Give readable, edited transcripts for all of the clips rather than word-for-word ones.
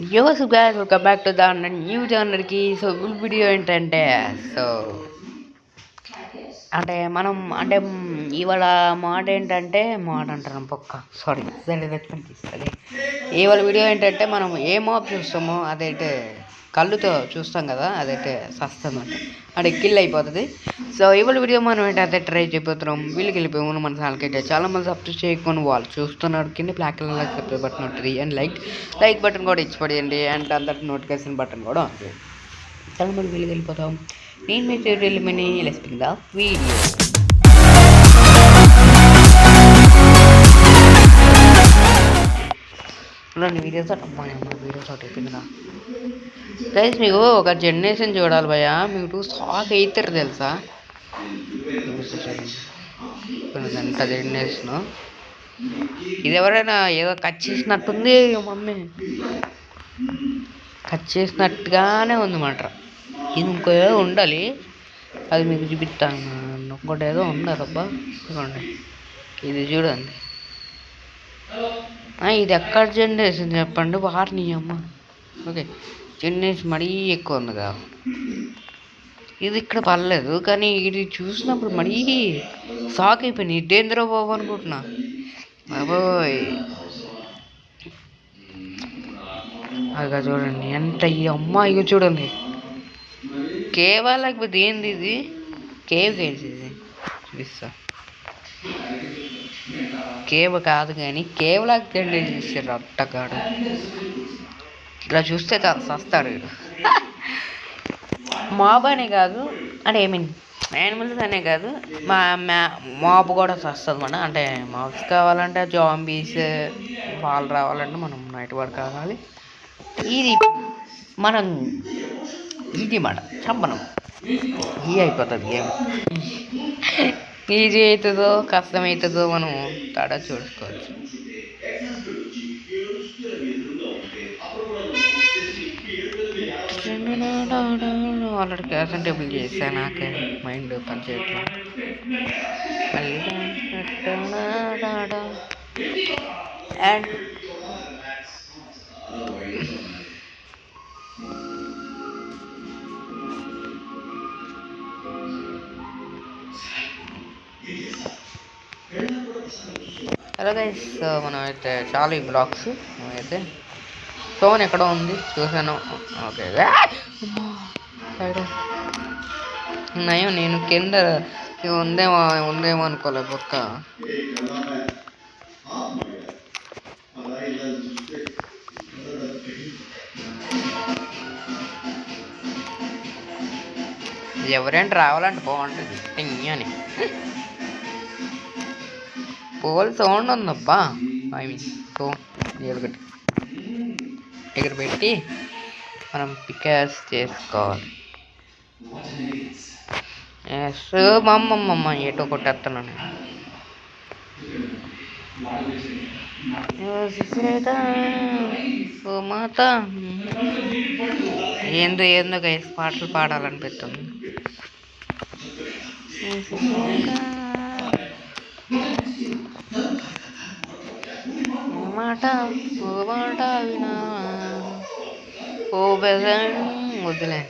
యోస్ guys welcome back to the new ఛానల్కి. So full video ఏంటంటే so అంటే ఇవాళ మాట ఏంటంటే మాట అంటాను పక్క సారీ తీస్తుంది. ఇవాళ వీడియో ఏంటంటే మనం ఏ మాప్ చూస్తామో అదైతే కళ్ళుతో చూస్తాం కదా, అదైతే సస్తుంది అంటే కిల్ అయిపోతుంది. సో ఇవాళ వీడియో మనం ఏంటంటే ట్రై చేయబోతున్నాం. వీళ్ళకి వెళ్ళిపోయాము మన ఛానల్కి అయితే చాలా మంది సబ్స్క్రైబ్ చేయకుండా వాళ్ళు చూస్తున్నారు. కింద బ్లాక్ కలర్ సబ్స్క్రైబ్ బటన్ ఉంటుంది అండ్ లైక్ బటన్ కూడా ఇచ్చి పడేయండి అండ్ అందరికి నోటిఫికేషన్ బటన్ కూడా ఉంటుంది. చాలా మంది వీళ్ళకి వెళ్ళిపోతాం. నేను మీ ట్యూటోరియల్ మినీ లెస్పింగ్ ద వీడియో. చూడండి వీడియోస్ వీడియోస్ అయిపోయిందిగా గైస్. మీకు ఒక జనరేషన్ చూడాలి భయ్యా, మీకు షాక్ అవుతారు తెలుసా. ఎంత జనరేషన్ ఇది, ఎవరైనా ఏదో కట్ చేసినట్టుంది మమ్మీ, కట్ చేసినట్టుగానే ఉంది మాట. ఇది ఇంకో ఏదో ఉండాలి, అది మీకు చూపిస్తాను. ఇంకోటి ఏదో ఉండాలబ్బా, చూడండి ఇది చూడండి. ఇది ఎక్కడ జనరేషన్ చెప్పండి, వారిని అమ్మ. ఓకే జనరేషన్ మరీ ఎక్కువ ఉంది కదా, ఇది ఇక్కడ పర్లేదు కానీ ఇది చూసినప్పుడు మరీ షాక్ అయిపోయింది. ఇదేంద్ర బాబు అనుకుంటున్నా బాబోయ్. అదిగా చూడండి ఎంత ఈ అమ్మాయి చూడండి. కేవా లేకపోతే ఏంది ఇది, కేవ్ గైస్ ఇది చూపిస్తా. కేవ్ కాదు కానీ కేవ్ లాగా జనరేట్ చేసారు అట్టగాడు. ఇలా చూస్తే సస్తాడు వీడు. మాబ్ అనే కాదు అంటే యానిమల్స్ అనే కాదు, మాబ్ కూడా వస్తుంది అన్నమాట. అంటే మాబ్స్ కావాలంటే జాంబీస్ వాళ్ళు రావాలంటే మనం నైట్ వర్క్ కావాలి. ఇది మనం ఈజీ మాట చంపనం, ఈ అయిపోతుంది గేమ్. ఈజీ అవుతుందో కష్టమవుతుందో మనం తడ చూసుకోవచ్చు. ఆల్రెడీ క్యాష్ అండ్ టేబుల్ చేశాను, నాకే మైండ్ పనిచేయట్లేదు. అండ్ హలో గైస్, మనం అయితే చాలా ఈ బ్లాగ్స్ అయితే ఫోన్ ఎక్కడో ఉంది చూసాను. ఓకే నయం, నేను కింద ఉందేమో అనుకోలే పక్క. ఎవరైనా రావాలంటే బాగుంటుంది అని పోల్ సౌండ్ ఉందబ్బా. ఐ మీన్ ఒకటి దగ్గర పెట్టి మనం పికాస్ చేసుకోవాలి. ఎస్ మమ్మమ్మ ఎటో కొట్టేస్తున్నాను. ఓ మాత ఏందో గైస్ పాటలు పాడాలనిపిస్తుంది. మాట ఓ మాట వినా ఓ వద్దులే,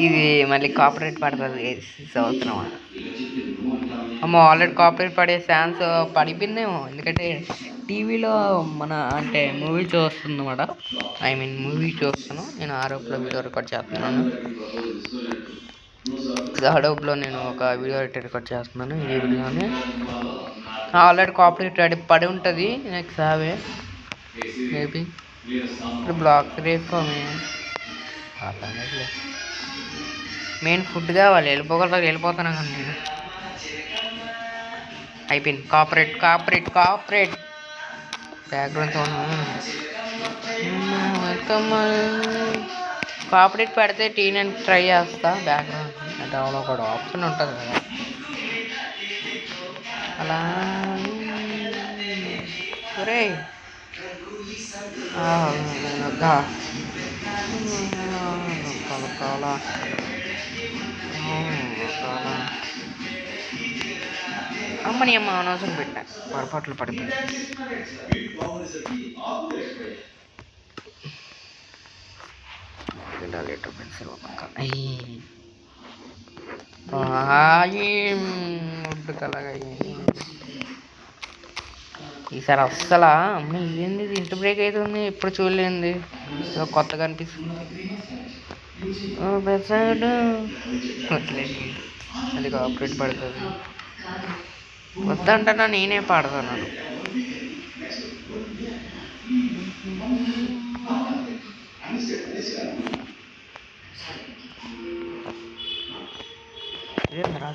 ఇది మళ్ళీ కాపరేట్ పడుతుంది సంవత్సరం. అమ్మో ఆల్రెడీ కాపరేట్ పడే ఛాన్స్ పడిపోయిందేమో, ఎందుకంటే టీవీలో మన అంటే మూవీ చూస్తుంది అన్నమాట. ఐ మీన్ మూవీ చూస్తాను నేను, ఆరోప్లో వీడియో రికార్డ్ చేస్తున్నాను. అడోబ్లో నేను ఒక వీడియో రికార్డ్ చేస్తున్నాను. ఈ వీడియోని ఆల్రెడీ కాపరేట్ పడి ఉంటుంది. నెక్స్ట్ అవే మేబీ ఇప్పుడు బ్లాక్ రేసుకోమే మెయిన్ ఫుడ్ కావాలి. వెళ్ళిపోతాను కానీ నేను. అయిపోయింది కాపరేట్ బ్యాక్గ్రౌండ్ కాపరేట్ పెడితే నేను ట్రై చేస్తా. బ్యాక్గ్రౌండ్ డెవలప్ కూడా ఆప్షన్ ఉంటుంది కదా, అలా ఒరే అమ్మని అనవసరం పెట్టా, పొరపాట్లు పడిపోయి. లీటర్ పెన్సిల్ కలగా ఈసారి అస్సలా అమ్మ ఇదేంది ఇంత బ్రేక్ అవుతుంది ఎప్పుడు చూడలేంది కొత్తగా అనిపిస్తుంది. అది కాపరేట్ పడుతుంది వద్దంటనా నేనే పాడుతున్నాను.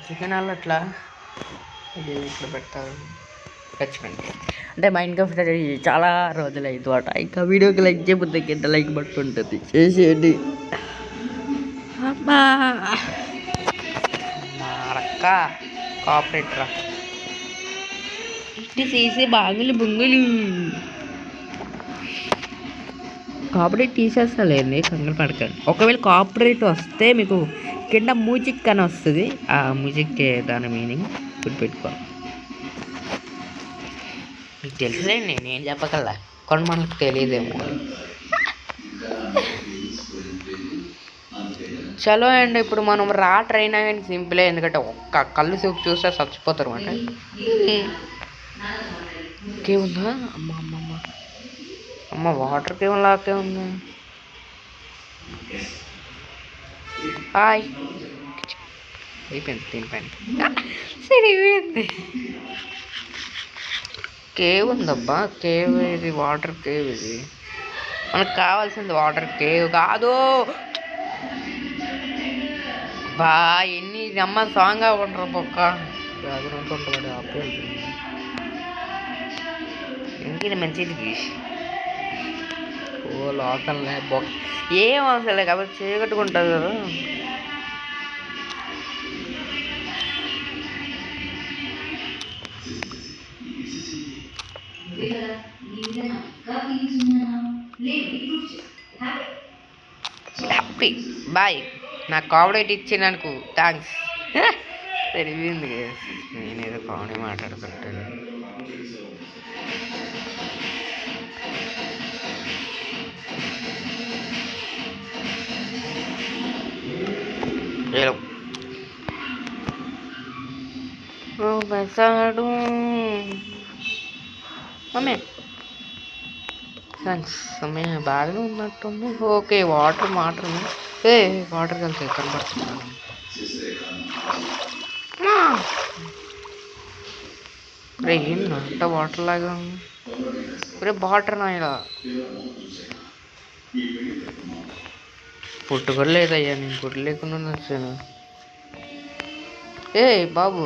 చికెన్ అట్లా ఇక్కడ పెట్టాలి ఖచ్చితంగా. అంటే మా ఇన్కమ్ చాలా రోజులు అవుతుంది ఇంకా వీడియోకి లైక్ చేయబోతే ఎంత లైక్ బట్టి ఉంటుంది చేసేయండి. అమ్మా రక్క కోఆపరేటరా ఇటు చేసే బాగులు బొంగులు కోఆపరేట్ తీసేస్తలేండి కంగారు పడకండి. ఒకవేళ కోఆపరేట్ వస్తే మీకు కింద మ్యూజిక్ అని వస్తుంది. ఆ మ్యూజిక్ దాని మీనింగ్ గుర్తుపెట్టుకోవాలి. మీకు తెలుసులేండి నేను చెప్పగల కొన్ని మనకు తెలియదేమో. చలో అండి ఇప్పుడు మనం ట్రైన్ కానీ సింపులే ఎందుకంటే ఒక్క కళ్ళు సూపు చూస్తే చచ్చిపోతారు అన్నమాట. ఇంకేముందా అమ్మ అమ్మ అమ్మ అమ్మ వాటర్కి ఏమో లాకే ఉంది. హాయ్ అయిపోయింది దీనిపైన సరిపోయింది. కేవ్ ఉందబ్బా కేవ్ ఇది వాటర్ కేవ్ ఇది మనకు కావాల్సింది వాటర్ కేవ్ కాదు బా ఎన్ని అమ్మ సాంగ్ అవ్వకుంటారు పక్క ఉంటుంది ఆపే ఇంకేది మంచిది ఓ లోకల్ ఏం అవసరం లేదు కాబట్టి చేయగట్టుకుంటుంది కదా. హ్యాపీ బాయ్ నాకు కామెడీ ఇచ్చినందుకు థ్యాంక్స్. తెలివింది నేనేదో కామెడీ మాట్లాడుతుంటాను. బసాడు మమ్మీ థ్యాంక్స్ మమ్మీ బాగానే ఉన్నట్టుంది. ఓకే వాటర్ వాటర్ కలిసి కనబడుతున్నాను. రే ఏంట వాటర్ లాగా రే వాటర్ నాయన పుట్టు కూడా లేదయ్యా నేను పుట్టు లేకుండా వచ్చాను. ఏ బాబు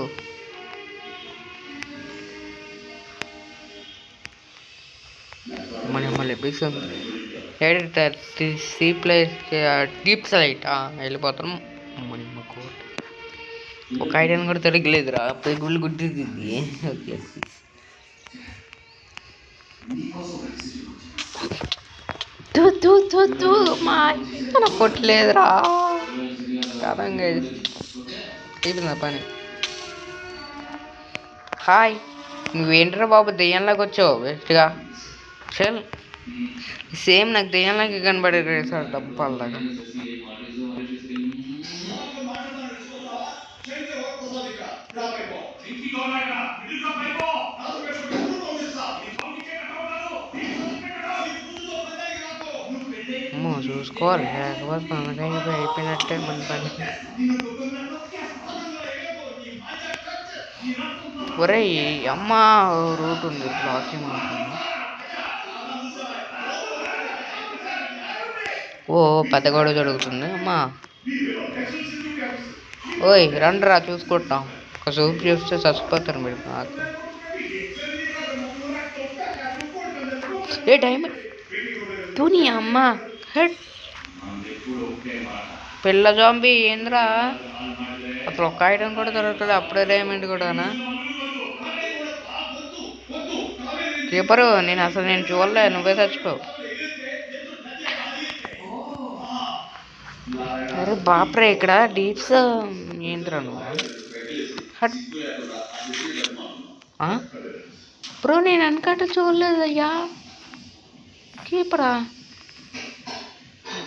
మళ్ళీ ఎపిసోడ్ ఎడిటర్ సి ప్లేస్ డీప్ సైట్ వెళ్ళిపోతాం. మన కోట్ ఒక ఐడియాని కూడా తిరగలేదురా గుళ్ళు గుడ్డిది. ఓకే మా కొట్టలేదురా కాదంగా అయిపోయిందా పని. హాయ్ నువ్వేంట్రా బాబు దెయ్యంలాగా వచ్చావు బెస్ట్గా చల్ సేమ్ నాకు దెయ్యంలాగా కనబడేది సార్ డబ్బాలాగా. అమ్మో చూసుకోవాలి లేకపోతే మనకైతే అయిపోయినట్టే మన పని. ఒరే అమ్మ రూట్ ఉంది బ్లాకింగ్ ఉంటుంది. ఓ పెద్ద గొడవ జరుగుతుంది అమ్మా. ఓయ్ రండిరా చూసుకుంటాం ఒక సూప్ చూస్తే చచ్చిపోతారు మీరు. నాకు ఏ టైం తూని అమ్మ హెడ్ పిల్ల జాంబీ ఏంద్రా అసలు ఒక్క ఐటమ్ కూడా దొరకదు. అప్పుడే డైమండ్ కూడానా కీపరు నేను చూడలే నువ్వే చచ్చిపోవు. అరే బాప్రే ఇక్కడ డీప్స్ ఏంద్రా నువ్వు బ్రో నేను అనుకట్ట చూడలేదయ్యా కీపరా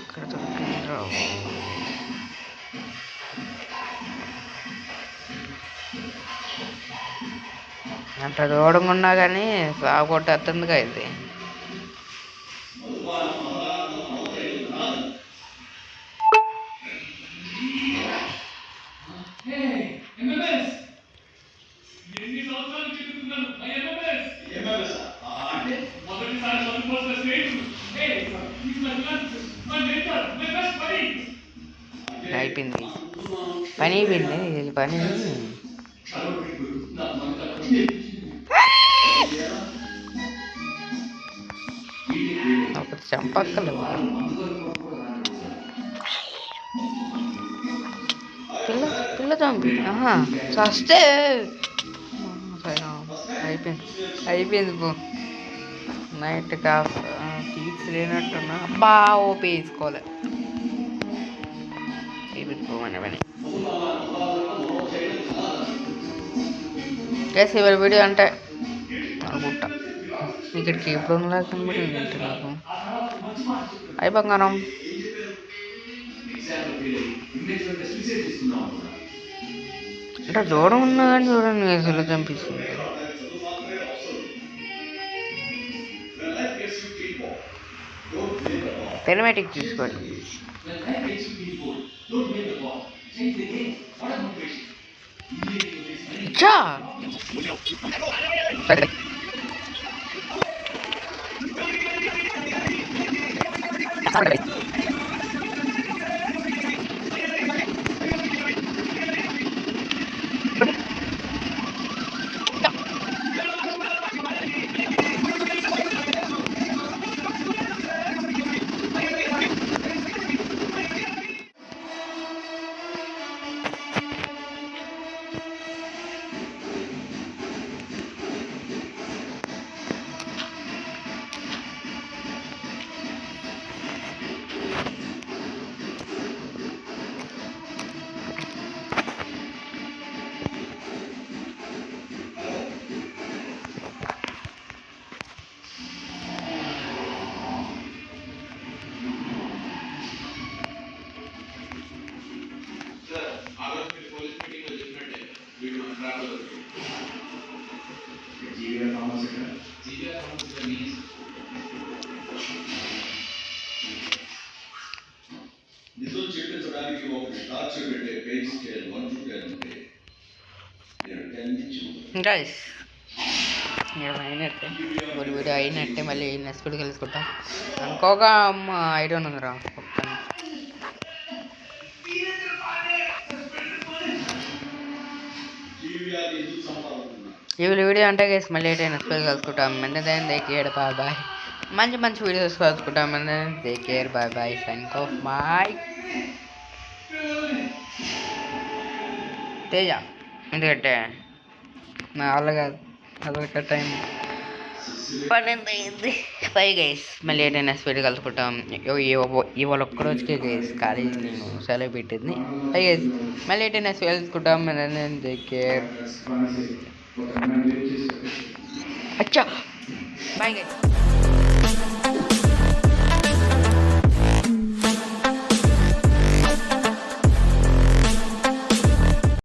ఇక్కడ దొరికిందిరా. అట్లా దూరంగా ఉన్నా కానీ సాగొట్టేస్తుందిగా ఇది. అయిపోయింది పని, అయిపోయింది పని. ఒకటి చంపక్కలు పిల్ల చంపి చస్తే అయిపోయింది పో. నైట్ తీర్చి లేనట్టున్నా బాగా ఓపి వేసుకోవాలి. అయిపోయిపోమని పని. గైస్ ఇవాళ వీడియో అంటే అనుకుంటా ఇక్కడికి ఎప్పుడు కనబడింది అంటే నాకు అయి బంగారం అంటే దూరం ఉన్నా కానీ చూడండి అసలు చంపిస్తుంది. టెలిమేటిక్ తీసుకోండి. సరే నిజం చెప్పించడానికి ఒక టార్చర్ పెట్టే పేజ్ స్కేల్ 1 to 10 ఉంటే నేను 10 ఇచ్చాను. గైస్ అయినట్టే ఒక వీడియో అయినట్టే. మళ్ళీ నెక్స్ట్ వీడియో కలుసుకుంటాం. అనుకోగా అమ్మ ఐడియా ఉందిరా ఈ వీడియో అంటే గైస్ మళ్ళీ నెక్స్ట్ వీడియో కలుసుకుంటాం. బాయ్. మంచి మంచి వీడియోస్ కలుసుకుంటాం. Take care, bye bye, sign off. Bye Teja. ఎందుకంటే నా వల్ల కాదు, అదొక టైం 12 అయింది. బై గైస్, మళ్ళీ నెక్స్ట్ వీడియో కలుసుకుంటాం. ఇవాళ ఒక్కరోజుకే గైస్ కాలేజ్ నేను సెలవు పెట్టింది. బై గైస్, మళ్ళీ నెక్స్ట్ వీడియో కలుసుకుంటాం. Take care. అచ్చా బాయ్ గైస్.